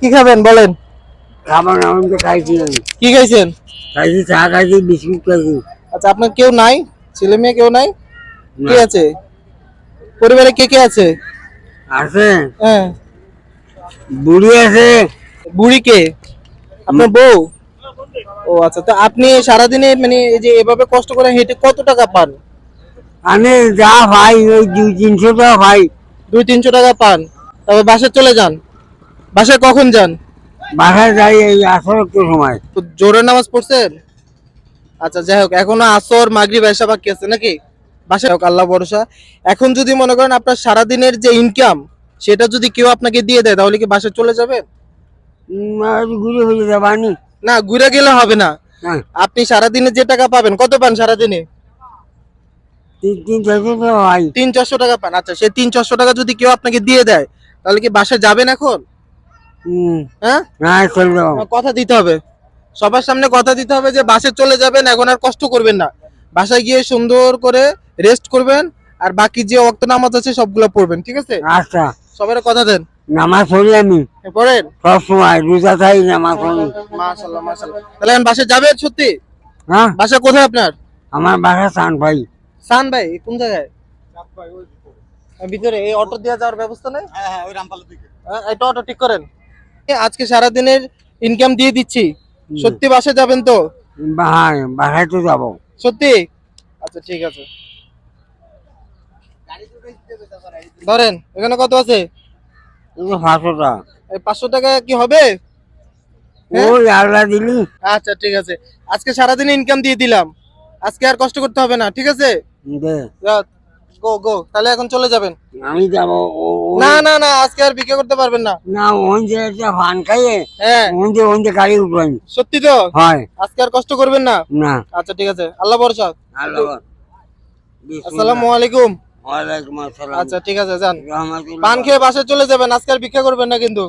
কি খাবেন বলেন? খাবার আমি তো খাইছি কি খাইছেন? খাইছি চা খাইছি বিস্কুট খাইছি। আচ্ছা, আপনার কেউ নাই? ছেলে মেয়ে কেউ নাই? কে না। আছে পরিবারে? কে কে আছে? আছে হ্যাঁ। বুড়ি আছে। বুড়ি কে? আপনার বউ? ও আচ্ছা, তো আপনি সারাদিনে মানে এই যে এভাবে কষ্ট করে হেঁটে কত টাকা পান? আমি যা ভাই ওই 200-300 টাকা ভাই। 200-300 টাকা পান? তবে বাসায় চলে যান? বাসায় কখন যান? বাসায় যাই এই আসর একটু সময়। তো জোহরের নামাজ পড়ছেন? আচ্ছা, যাই হোক, এখনো আসর মাগরিব এসা বাকি আছে নাকি? বাসায় হোক, আল্লাহ ভরসা। এখন যদি মনে করেন আপনার সারাদিনের যে ইনকাম, সেটা যদি কেউ আপনাকে দিয়ে দেয়, তাহলে কি বাসায় চলে যাবেন? আর ঘুরে ফিরে যাবানি না, ঘুরে গেলে হবে না। না। আপনি সারাদিনে যে টাকা পাবেন, কত পান সারাদিনে? 300-400 টাকা ভাই। 300-400 টাকা পান। আচ্ছা, সেই 300-400 টাকা যদি কেউ আপনাকে দিয়ে দেয়, তাহলে কি বাসায় যাবেন এখন? হ্যাঁ, না চলে যাবো। কথা দিতে হবে। সবার সামনে কথা দিতে হবে যে বাসায় চলে যাবেন, এখন আর কষ্ট করবেন না। বাসায় গিয়ে সুন্দর করে রেস্ট করবেন, আর বাকি যে ওয়াক্ত নামাজ আছে সবগুলো পড়বেন, ঠিক আছে? আচ্ছা সবার কথা দেন। নামাজ পড়ি আমি পড়েন। সব সময় রোজা থাই নামাজ পড়ি। মাশাআল্লাহ, মাশাআল্লাহ। তাহলে এখন বাসায় যাবেন সত্যি? হ্যাঁ বাসা কোথায় আপনার? আমার বাসা চান ভাই। সান ভাই কোন জায়গায়? ভিতরে এই অটো দিয়ে যাওয়ার ব্যবস্থা নেই? এটা অটো ঠিক করেন। আজকে সারাদিনের ইনকাম দিয়ে দিচ্ছি, সত্যি বাসে যাবেন তো? বাসায় তো যাবো। সত্যি? আচ্ছা, ঠিক আছে, ধরেন। এখানে কত আছে? 500 টাকা। এই 500 টাকা কি হবে? হ্যাঁ? ওই আল্লাহ দিলি। আচ্ছা, ঠিক আছে। আজকে সারাদিন ইনকাম দিয়ে দিলাম, আজকে আর কষ্ট করতে হবে না, ঠিক আছে? দে। গো গো, তাহলে এখন চলে যাবেন। আমি যাবো না না না, আজকে আর ভিক্ষা করতে পারবেন না। না ওন যে একটা ফান খাইয়ে হ্যাঁ, ওন যে গাড়ি উঠবাই। সত্যি তো? হয় আজকে আর কষ্ট করবেন না? না। আচ্ছা, ঠিক আছে, আল্লাহ ভরসা। আল্লাহ আসসালামু আলাইকুম। ওয়ালাইকুম আসসালাম। আচ্ছা, ঠিক আছে, যান। পান রহমাতুল্লাহ। খেয়ে বাসায় চলে যাবেন, আজকে আর ভিক্ষা করবেন না কিন্তু।